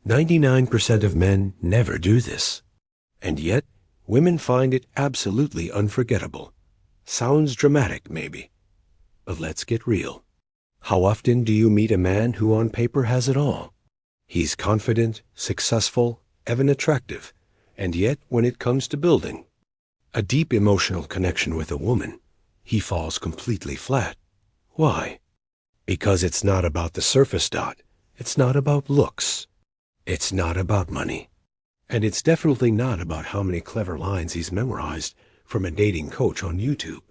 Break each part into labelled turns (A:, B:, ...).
A: 99% of men never do this. And yet, women find it absolutely unforgettable. Sounds dramatic, maybe. But let's get real. How often do you meet a man who on paper has it all? He's confident, successful, even attractive, and yet when it comes to building a deep emotional connection with a woman, he falls completely flat. Why? Because it's not about the surface dot. It's not about looks. It's not about money. And it's definitely not about how many clever lines he's memorized from a dating coach on YouTube.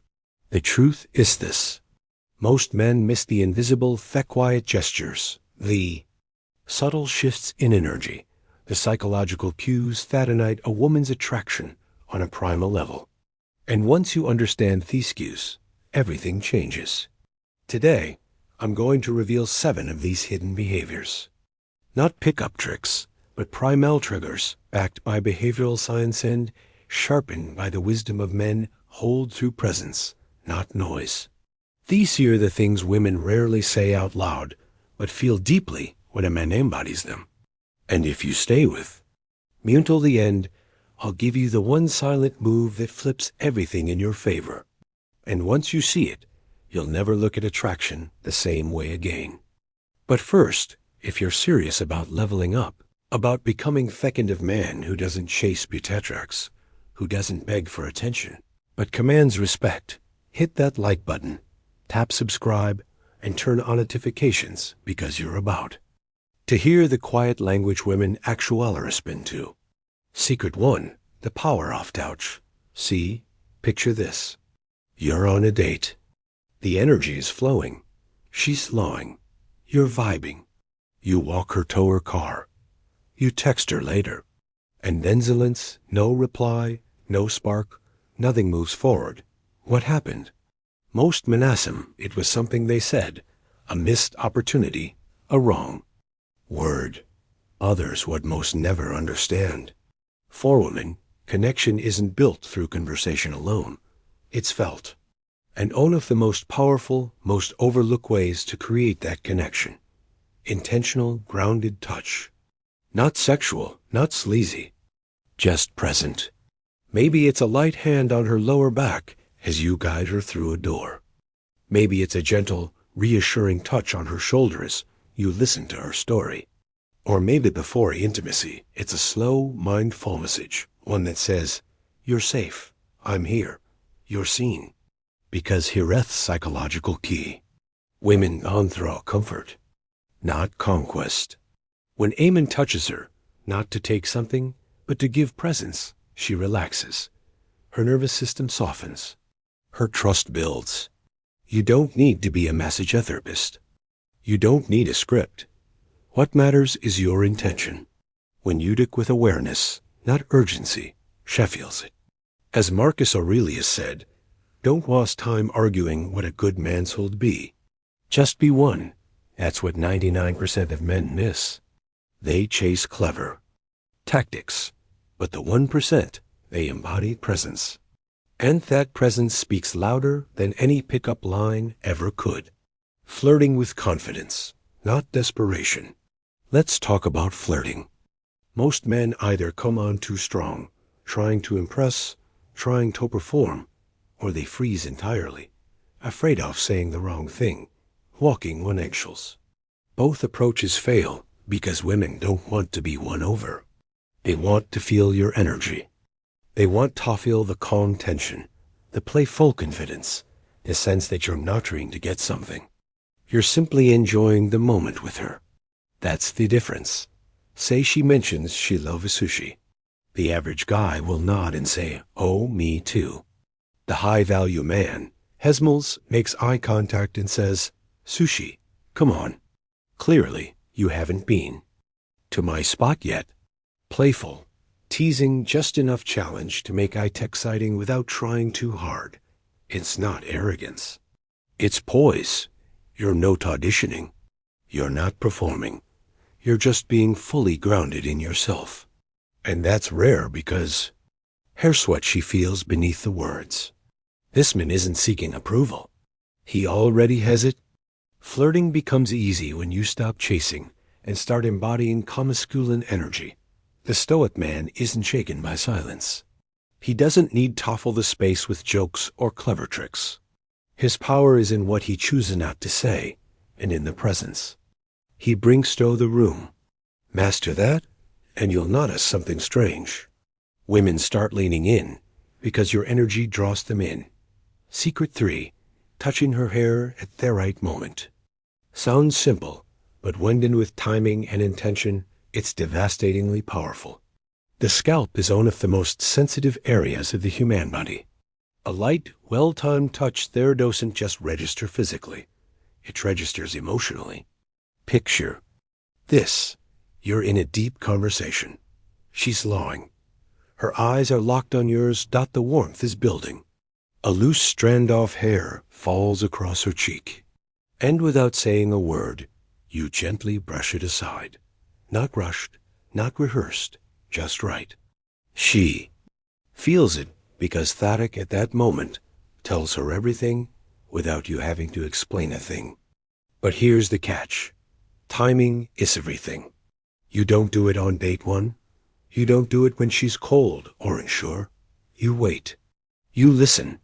A: The truth is this. Most men miss the invisible, quiet gestures, the subtle shifts in energy, the psychological cues that ignite a woman's attraction on a primal level. And once you understand these cues, everything changes. Today, I'm going to reveal 7 of these hidden behaviors. Not pickup tricks, but primal triggers backed by behavioral science and sharpened by the wisdom of men hold through presence, not noise. These are the things women rarely say out loud, but feel deeply when a man embodies them. And if you stay with me until the end, I'll give you the one silent move that flips everything in your favor. And once you see it, you'll never look at attraction the same way again. But first, if you're serious about leveling up, about becoming the kind of man who doesn't chase beautetrix, who doesn't beg for attention, but commands respect, hit that like button, tap subscribe, and turn on notifications because you're about to hear the quiet language women actually respond to. Secret 1, the power off touch. See, picture this. You're on a date. The energy is flowing. She's slowing. You're vibing. You walk her to her car. You text her later. And then silence, no reply, no spark, nothing moves forward. What happened? Most men assume it was something they said, a missed opportunity, a wrong word. Others would most never understand. For women, connection isn't built through conversation alone. It's felt. And one of the most powerful, most overlooked ways to create that connection. Intentional, grounded touch. Not sexual, not sleazy. Just present. Maybe it's a light hand on her lower back as you guide her through a door. Maybe it's a gentle, reassuring touch on her shoulder as you listen to her story. Or maybe before intimacy, it's a slow, mindful message, one that says, "You're safe, I'm here, you're seen." Because here's psychological key. Women gone through comfort, not conquest. When Eamon touches her, not to take something, but to give presence, she relaxes. Her nervous system softens. Her trust builds. You don't need to be a massage therapist. You don't need a script. What matters is your intention. When you do it with awareness, not urgency, she feels it. As Marcus Aurelius said, don't waste time arguing what a good man'll be. Just be one. That's what 99% of men miss. They chase clever tactics, but the 1%, they embody presence. And that presence speaks louder than any pickup line ever could. Flirting with confidence, not desperation. Let's talk about flirting. Most men either come on too strong, trying to impress, trying to perform, or they freeze entirely, afraid of saying the wrong thing, walking on eggshells. Both approaches fail because women don't want to be won over. They want to feel your energy. They want to feel the calm tension, the playful confidence, the sense that you're not trying to get something. You're simply enjoying the moment with her. That's the difference. Say she mentions she loves sushi. The average guy will nod and say, "Oh, me too." The high-value man, Hesmels, makes eye contact and says, "Sushi, come on." Clearly, you haven't been to my spot yet. Playful, teasing just enough challenge to make it exciting without trying too hard. It's not arrogance. It's poise. You're not auditioning. You're not performing. You're just being fully grounded in yourself. And that's rare because here's what she feels beneath the words. This man isn't seeking approval. He already has it. Flirting becomes easy when you stop chasing and start embodying masculine energy. The Stoic man isn't shaken by silence. He doesn't need to fill the space with jokes or clever tricks. His power is in what he chooses not to say, and in the presence. He brings to the room. Master that, and you'll notice something strange. Women start leaning in, because your energy draws them in. Secret 3. Touching her hair at the right moment. Sounds simple, but when done with timing and intention, it's devastatingly powerful. The scalp is one of the most sensitive areas of the human body. A light, well-timed touch there doesn't just register physically. It registers emotionally. Picture this. You're in a deep conversation. She's longing. Her eyes are locked on yours. The warmth is building. A loose strand of hair falls across her cheek. And without saying a word, you gently brush it aside. Not rushed, not rehearsed, just right. She feels it because Thadik at that moment tells her everything without you having to explain a thing. But here's the catch. Timing is everything. You don't do it on date 1. You don't do it when she's cold or unsure. You wait. You listen.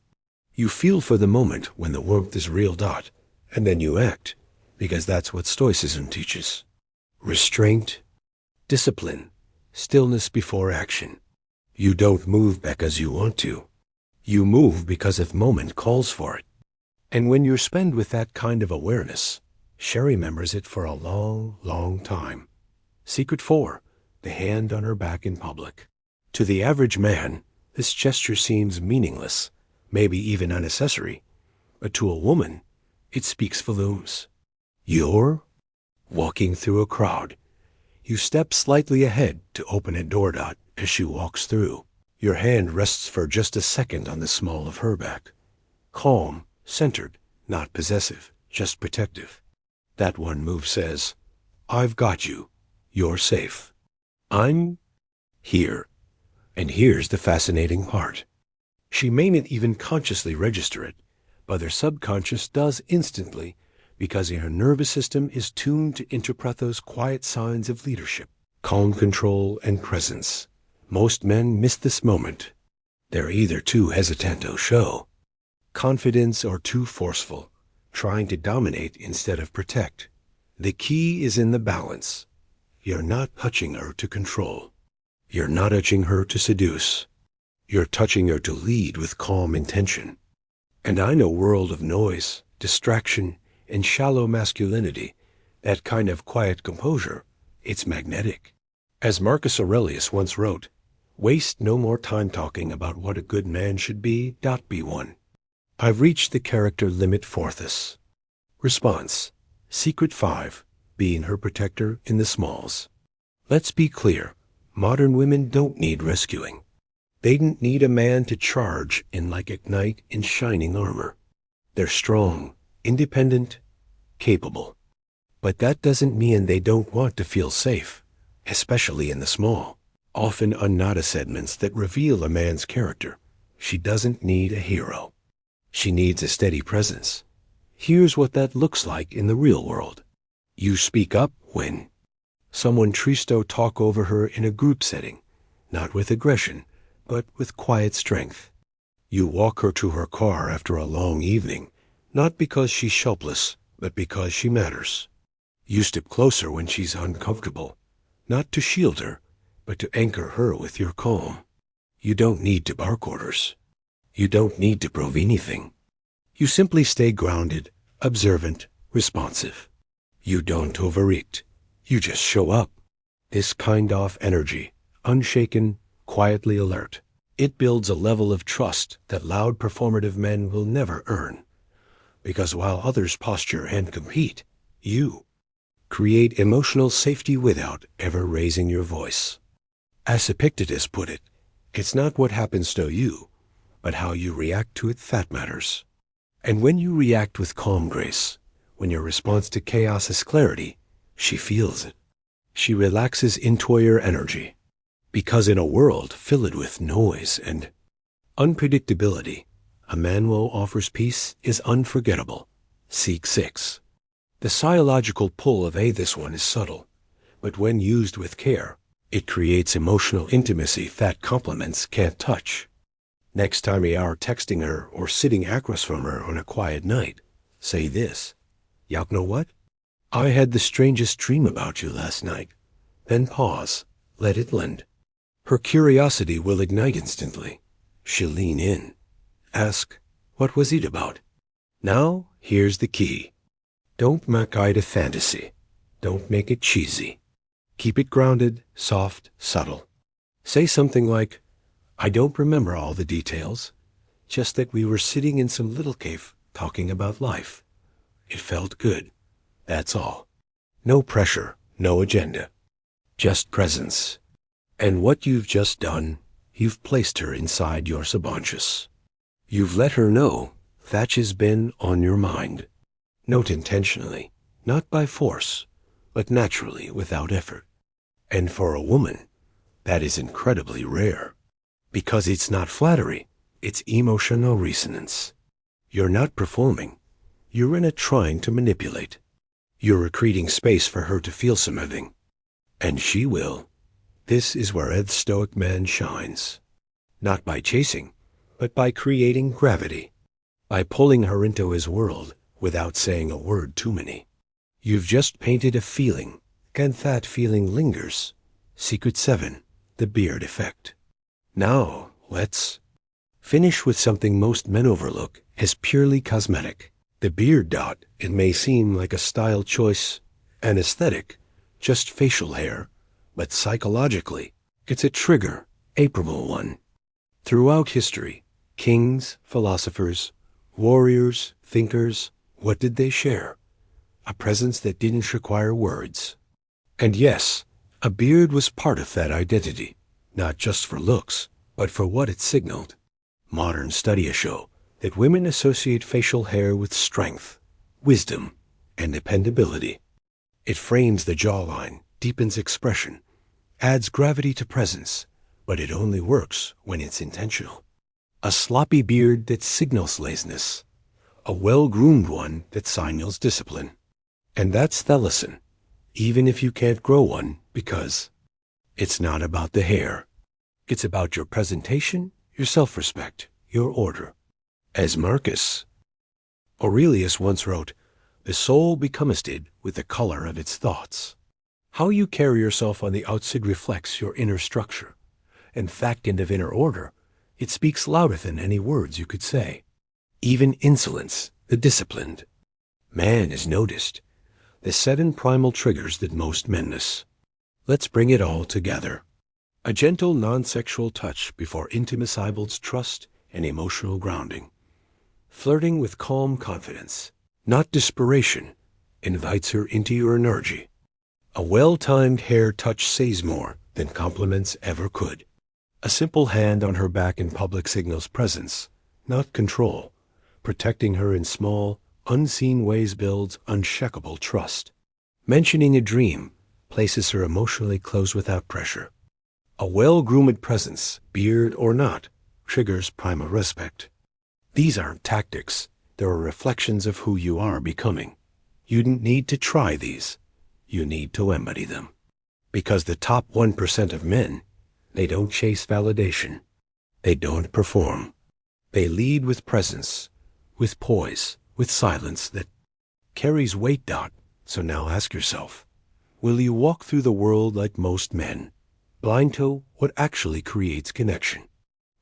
A: You feel for the moment when the warmth is real. And then you act, because that's what Stoicism teaches. Restraint, discipline, stillness before action. You don't move because you want to. You move because the moment calls for it. And when you're spent with that kind of awareness, she remembers it for a long, long time. Secret 4. The hand on her back in public. To the average man, this gesture seems meaningless, maybe even unnecessary. But to a woman, it speaks volumes. You're walking through a crowd. You step slightly ahead to open a door as she walks through. Your hand rests for just a second on the small of her back. Calm, centered, not possessive, just protective. That one move says, I've got you. You're safe. I'm here. And here's the fascinating part. She may not even consciously register it, but her subconscious does instantly, because her nervous system is tuned to interpret those quiet signs of leadership, calm control, and presence. Most men miss this moment. They're either too hesitant to show confidence or too forceful, trying to dominate instead of protect. The key is in the balance. You're not touching her to control. You're not touching her to seduce. You're touching her to lead with calm intention. And I know a world of noise, distraction, and shallow masculinity, that kind of quiet composure, it's magnetic. As Marcus Aurelius once wrote, waste no more time talking about what a good man should be. Be one. I've reached the character limit for this. Response. Secret 5. Being her protector in the smalls. Let's be clear. Modern women don't need rescuing. They don't need a man to charge in like a knight in shining armor. They're strong, independent, capable. But that doesn't mean they don't want to feel safe, especially in the small, often unnoticed segments that reveal a man's character. She doesn't need a hero. She needs a steady presence. Here's what that looks like in the real world. You speak up when someone tries to talk over her in a group setting, not with aggression, but with quiet strength. You walk her to her car after a long evening, not because she's helpless, but because she matters. You step closer when she's uncomfortable, not to shield her, but to anchor her with your calm. You don't need to bark orders. You don't need to prove anything. You simply stay grounded, observant, responsive. You don't overreact. You just show up. This kind of energy, unshaken, quietly alert. It builds a level of trust that loud performative men will never earn. Because while others posture and compete, you create emotional safety without ever raising your voice. As Epictetus put it, it's not what happens to you, but how you react to it that matters. And when you react with calm grace, when your response to chaos is clarity, she feels it. She relaxes into your energy. Because in a world filled with noise and unpredictability, a man who offers peace is unforgettable. Seek 6. The psychological pull of this one is subtle, but when used with care, it creates emotional intimacy that compliments can't touch. Next time you are texting her or sitting across from her on a quiet night, say this: "You know what? I had the strangest dream about you last night." Then pause. Let it land. Her curiosity will ignite instantly. She'll lean in. Ask, "What was it about?" Now, here's the key. Don't make it a fantasy. Don't make it cheesy. Keep it grounded, soft, subtle. Say something like, "I don't remember all the details, just that we were sitting in some little cave talking about life. It felt good. That's all. No pressure, no agenda. Just presence." And what you've just done, you've placed her inside your subconscious. You've let her know that she's been on your mind. Note intentionally, not by force, but naturally without effort. And for a woman, that is incredibly rare. Because it's not flattery, it's emotional resonance. You're not performing. You're in it trying to manipulate. You're creating space for her to feel something. And she will. This is where the Stoic man shines. Not by chasing, but by creating gravity. By pulling her into his world without saying a word too many. You've just painted a feeling, and that feeling lingers. Secret 7, the beard effect. Now, let's finish with something most men overlook as purely cosmetic. The beard dot. It may seem like a style choice, an aesthetic, just facial hair, but psychologically, it's a trigger, a primal one. Throughout history, kings, philosophers, warriors, thinkers, what did they share? A presence that didn't require words. And yes, a beard was part of that identity, not just for looks, but for what it signaled. Modern studies show that women associate facial hair with strength, wisdom, and dependability. It frames the jawline, deepens expression, adds gravity to presence, but it only works when it's intentional. A sloppy beard that signals laziness, a well-groomed one that signals discipline. And that's the lesson, even if you can't grow one, because it's not about the hair. It's about your presentation, your self-respect, your order. As Marcus Aurelius once wrote, "The soul becometh with the color of its thoughts." How you carry yourself on the outside reflects your inner structure. In fact, and of inner order, it speaks louder than any words you could say. Even insolence, the disciplined. Man is noticed. The 7 primal triggers that most men miss. Let's bring it all together. A gentle, non-sexual touch before intimacy builds trust and emotional grounding. Flirting with calm confidence, not desperation, invites her into your energy. A well-timed hair touch says more than compliments ever could. A simple hand on her back in public signals presence, not control. Protecting her in small, unseen ways builds unshakable trust. Mentioning a dream places her emotionally close without pressure. A well-groomed presence, beard or not, triggers primal respect. These aren't tactics. They're reflections of who you are becoming. You don't need to try these. You need to embody them. Because the top 1% of men, they don't chase validation. They don't perform. They lead with presence, with poise, with silence that carries weight. So now ask yourself, will you walk through the world like most men, blind to what actually creates connection?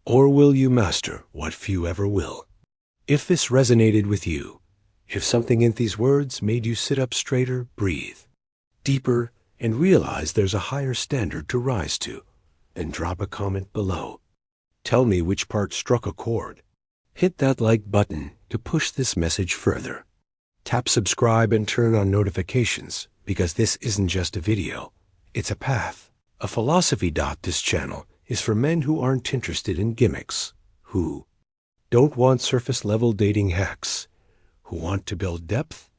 A: Or will you master what few ever will? If this resonated with you, if something in these words made you sit up straighter, breathe deeper, and realize there's a higher standard to rise to, then drop a comment below. Tell me which part struck a chord. Hit that like button to push this message further. Tap subscribe and turn on notifications, because this isn't just a video, it's a path, a philosophy. This channel is for men who aren't interested in gimmicks, who don't want surface-level dating hacks, who want to build depth,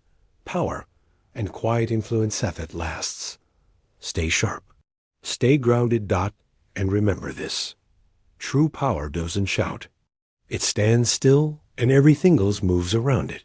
A: power, and quiet influence that lasts. Stay sharp, stay grounded. And remember this: true power doesn't shout. It stands still and everything else moves around it.